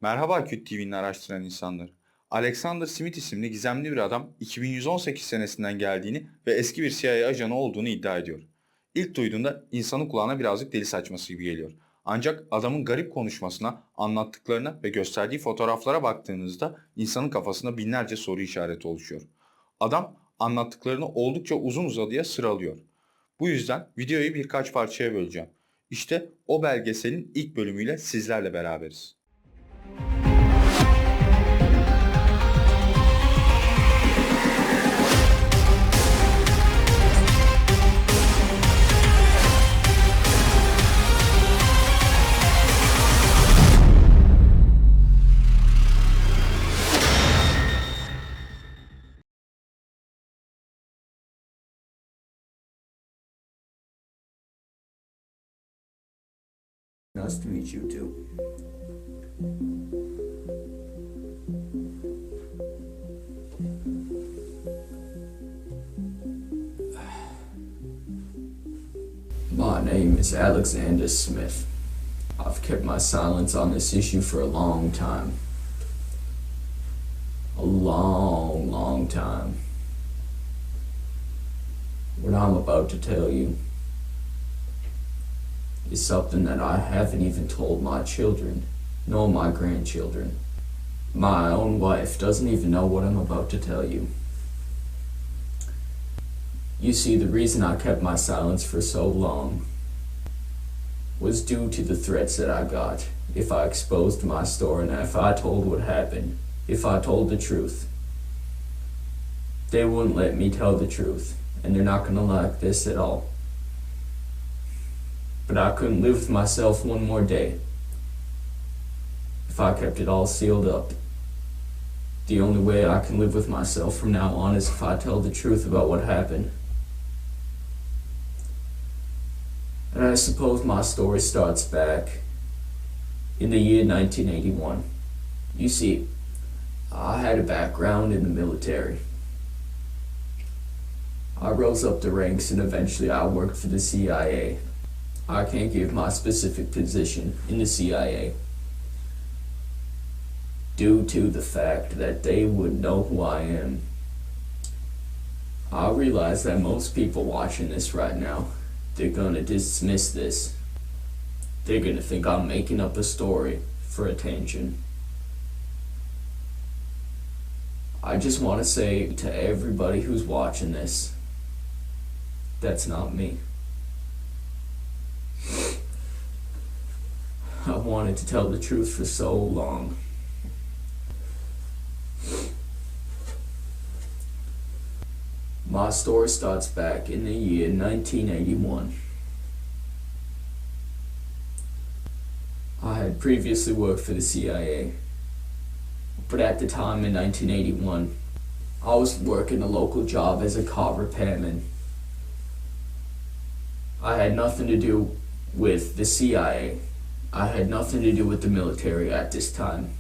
Merhaba Küt TV'nin araştıran insanları. Alexander Smith isimli gizemli bir adam 2118 senesinden geldiğini ve eski bir CIA ajanı olduğunu iddia ediyor. İlk duyduğunda insanın kulağına birazcık deli saçması gibi geliyor. Ancak adamın garip konuşmasına, anlattıklarına ve gösterdiği fotoğraflara baktığınızda insanın kafasında binlerce soru işareti oluşuyor. Adam anlattıklarını oldukça uzun uzadıya sıralıyor. Bu yüzden videoyu birkaç parçaya böleceğim. İşte o belgeselin ilk bölümüyle sizlerle beraberiz. Nice to meet you too. My name is Alexander Smith. I've kept my silence on this issue for a long time. A long, long time. What I'm about to tell you is something that I haven't even told my children, nor my grandchildren. My own wife doesn't even know what I'm about to tell you. You see, the reason I kept my silence for so long was due to the threats that I got if I exposed my story and if I told what happened, if I told the truth. They wouldn't let me tell the truth, and they're not gonna like this at all. But I couldn't live with myself one more day if I kept it all sealed up. The only way I can live with myself from now on is if I tell the truth about what happened. And I suppose my story starts back in the year 1981. You see, I had a background in the military. I rose up the ranks and eventually I worked for the CIA. I can't give my specific position in the CIA due to the fact that they would know who I am. I realize that most people watching this right now, they're gonna dismiss this. They're gonna think I'm making up a story for attention. I just want to say to everybody who's watching this, that's not me. I wanted to tell the truth for so long. My story starts back in the year 1981. I had previously worked for the CIA, but at the time in 1981, I was working a local job as a car repairman. I had nothing to do with the CIA. I had nothing to do with the military at this time.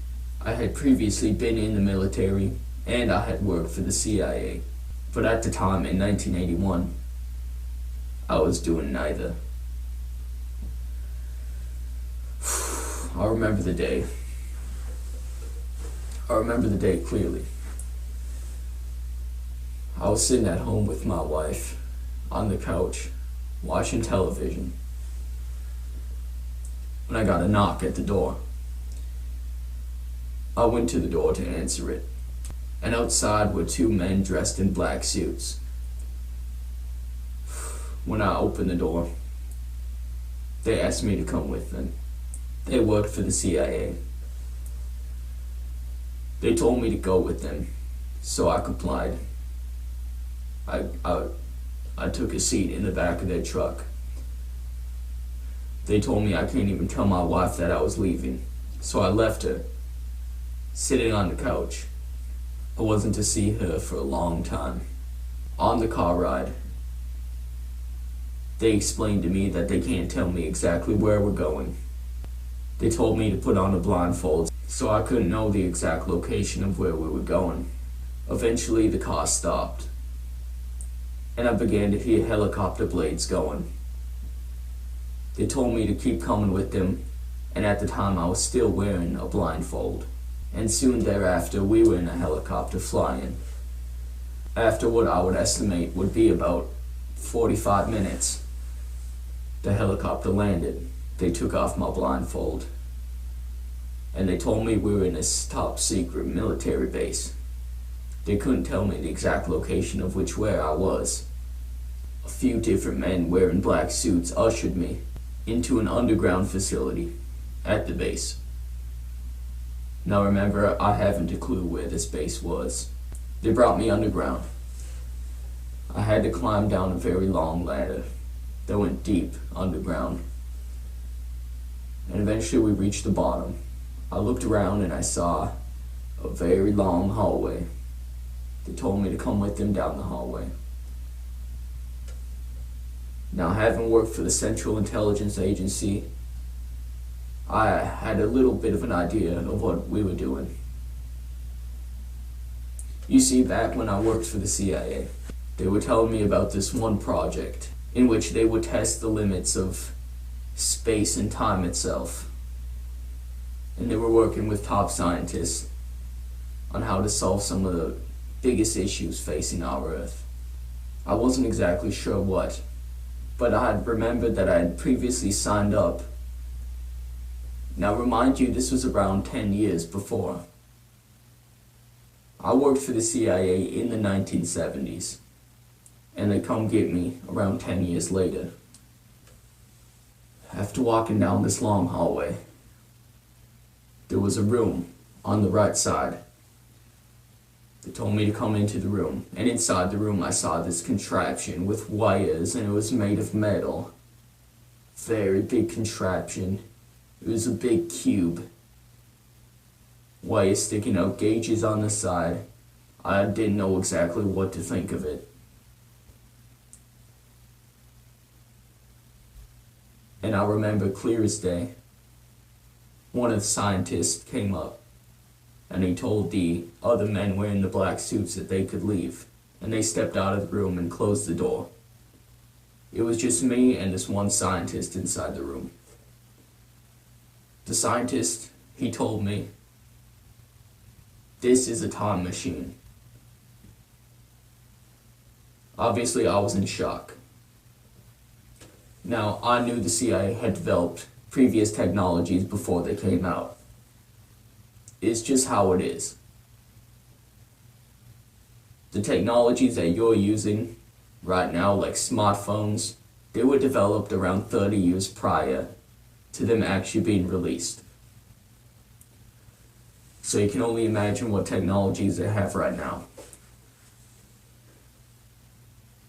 I had previously been in the military and I had worked for the CIA. But at the time in 1981, I was doing neither. I remember the day. I remember the day clearly. I was sitting at home with my wife on the couch watching television when I got a knock at the door. I went to the door to answer it, and outside were two men dressed in black suits. When I opened the door, they asked me to come with them. They worked for the CIA. They told me to go with them, so I complied. I took a seat in the back of their truck. They told me I can't even tell my wife that I was leaving, so I left her, sitting on the couch. I wasn't to see her for a long time. On the car ride, they explained to me that they can't tell me exactly where we're going. They told me to put on a blindfold so I couldn't know the exact location of where we were going. Eventually the car stopped, and I began to hear helicopter blades going. They told me to keep coming with them and at the time I was still wearing a blindfold. And soon thereafter we were in a helicopter flying. After what I would estimate would be about 45 minutes, the helicopter landed. They took off my blindfold, and they told me we were in this top secret military base. They couldn't tell me the exact location of where I was. A few different men wearing black suits ushered me into an underground facility at the base. Now remember, I haven't a clue where this base was. They brought me underground. I had to climb down a very long ladder that went deep underground. And eventually we reached the bottom. I looked around and I saw a very long hallway. They told me to come with them down the hallway. Now, having worked for the Central Intelligence Agency, I had a little bit of an idea of what we were doing. You see, back when I worked for the CIA, they were telling me about this one project in which they would test the limits of space and time itself. And they were working with top scientists on how to solve some of the biggest issues facing our Earth. I wasn't exactly sure what, but I had remembered that I had previously signed up. Now remind you, this was around 10 years before. I worked for the CIA in the 1970s, and they come get me around 10 years later. After walking down this long hallway, there was a room on the right side. They told me to come into the room, and inside the room I saw this contraption with wires, and it was made of metal. Very big contraption. It was a big cube. Wires sticking out, gauges on the side. I didn't know exactly what to think of it. And I remember clear as day, one of the scientists came up and he told the other men wearing the black suits that they could leave. And they stepped out of the room and closed the door. It was just me and this one scientist inside the room. The scientist, he told me, "This is a time machine." Obviously, I was in shock. Now, I knew the CIA had developed previous technologies before they came out. It's just how it is. The technologies that you're using right now, like smartphones, they were developed around 30 years prior to them actually being released. So you can only imagine what technologies they have right now.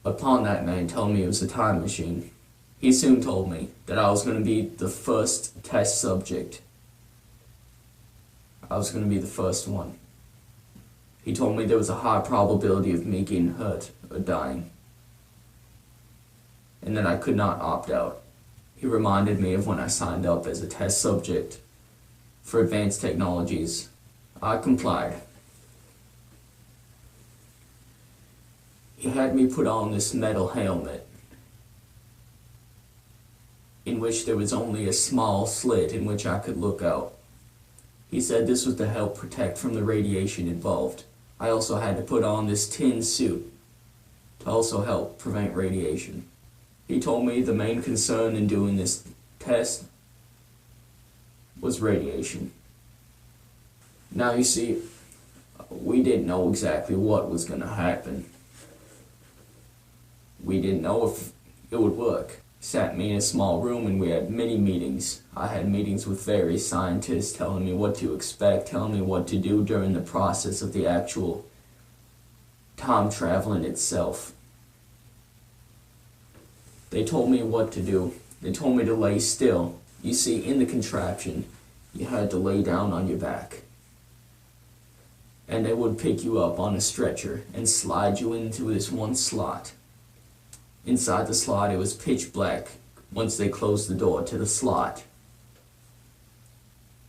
Upon that man telling me it was a time machine, he soon told me that I was going to be the first test subject. I was going to be the first one. He told me there was a high probability of me getting hurt or dying, and that I could not opt out. He reminded me of when I signed up as a test subject for advanced technologies. I complied. He had me put on this metal helmet in which there was only a small slit in which I could look out. He said this was to help protect from the radiation involved. I also had to put on this tin suit to also help prevent radiation. He told me the main concern in doing this test was radiation. Now you see, we didn't know exactly what was going to happen. We didn't know if it would work. Sat me in a small room and we had many meetings. I had meetings with various scientists telling me what to expect, telling me what to do during the process of the actual time traveling itself. They told me what to do. They told me to lay still. You see, in the contraption, you had to lay down on your back. And they would pick you up on a stretcher and slide you into this one slot. Inside the slot, it was pitch black once they closed the door to the slot.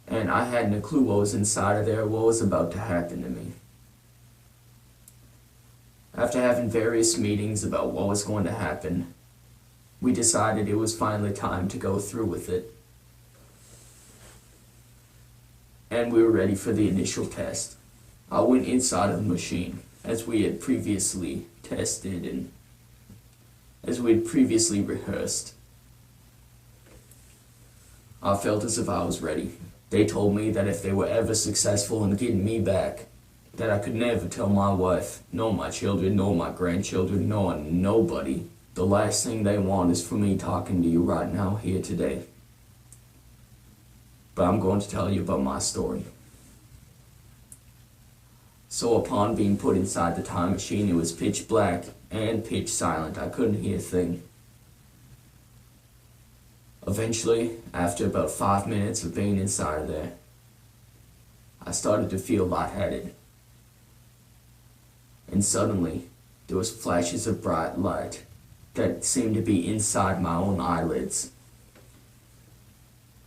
And I hadn't a clue what was inside of there, what was about to happen to me. After having various meetings about what was going to happen, we decided it was finally time to go through with it. and we were ready for the initial test. I went inside of the machine, as we had previously tested and as we had previously rehearsed. I felt as if I was ready. They told me that if they were ever successful in getting me back, that I could never tell my wife, nor my children, nor my grandchildren, nor nobody. The last thing they want is for me talking to you right now, here today. But I'm going to tell you about my story. So upon being put inside the time machine, it was pitch black and pitch silent. I couldn't hear a thing. Eventually, after about 5 minutes of being inside of there, I started to feel lightheaded. And suddenly, there was flashes of bright light that seemed to be inside my own eyelids.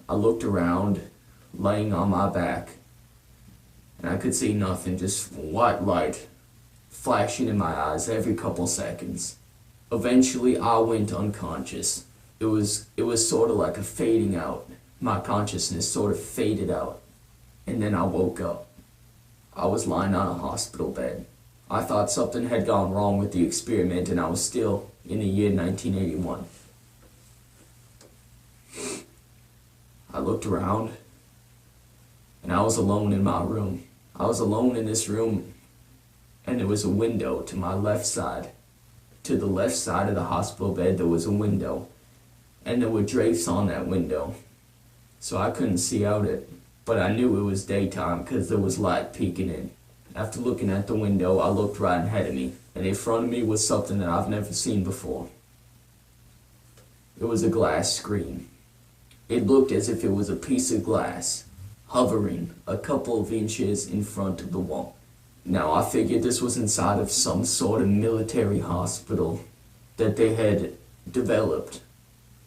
I looked around, laying on my back, and I could see nothing, just white light flashing in my eyes every couple seconds. Eventually, I went unconscious. It was sort of like a fading out. My consciousness sort of faded out. And then I woke up. I was lying on a hospital bed. I thought something had gone wrong with the experiment, and I was still in the year 1981. I looked around, and I was alone in my room. I was alone in this room, and there was a window to my left side. To the left side of the hospital bed, there was a window, and there were drapes on that window, so I couldn't see out it, but I knew it was daytime because there was light peeking in. After looking at the window, I looked right ahead of me, and in front of me was something that I've never seen before. It was a glass screen. It looked as if it was a piece of glass, hovering a couple of inches in front of the wall. Now, I figured this was inside of some sort of military hospital that they had developed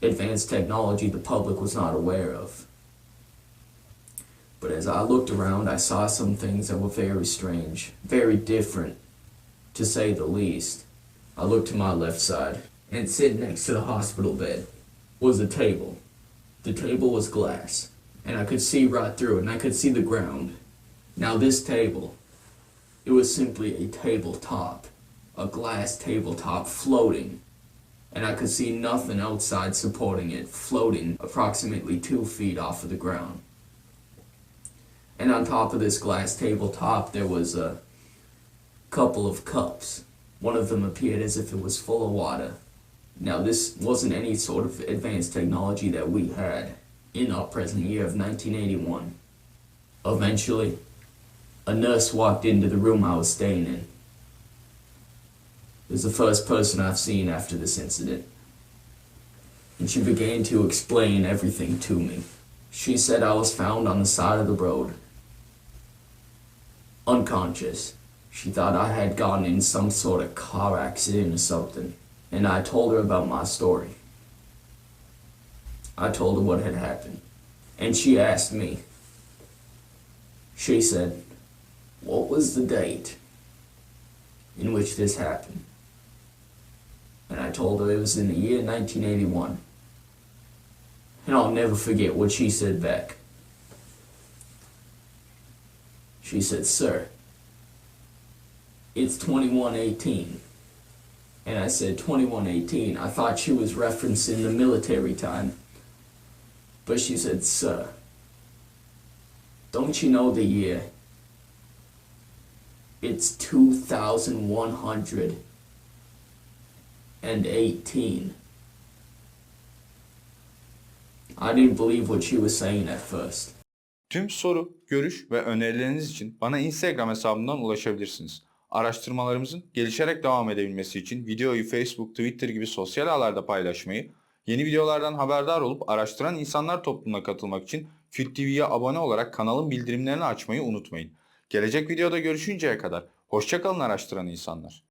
advanced technology the public was not aware of. But as I looked around, I saw some things that were very strange, very different, to say the least. I looked to my left side, and sitting next to the hospital bed was a table. The table was glass, and I could see right through it, and I could see the ground. Now this table, it was simply a tabletop, a glass tabletop floating, and I could see nothing outside supporting it, floating approximately 2 feet off of the ground. And on top of this glass tabletop, there was a couple of cups. One of them appeared as if it was full of water. Now, this wasn't any sort of advanced technology that we had in our present year of 1981. Eventually, a nurse walked into the room I was staying in. It was the first person I've seen after this incident. And she began to explain everything to me. She said I was found on the side of the road, unconscious. She thought I had gotten in some sort of car accident or something. And I told her about my story. I told her what had happened. And she asked me. She said, what was the date in which this happened? And I told her it was in the year 1981. And I'll never forget what she said back. She said, sir, it's 2118. And I said, 2118. I thought she was referencing the military time. But she said, sir, don't you know the year? It's 2118. I didn't believe what she was saying at first. Tüm soru, görüş ve önerileriniz için bana Instagram hesabımdan ulaşabilirsiniz. Araştırmalarımızın gelişerek devam edebilmesi için videoyu Facebook, Twitter gibi sosyal ağlarda paylaşmayı, yeni videolardan haberdar olup araştıran insanlar topluluğuna katılmak için Küt TV'ye abone olarak kanalın bildirimlerini açmayı unutmayın. Gelecek videoda görüşünceye kadar hoşça kalın araştıran insanlar.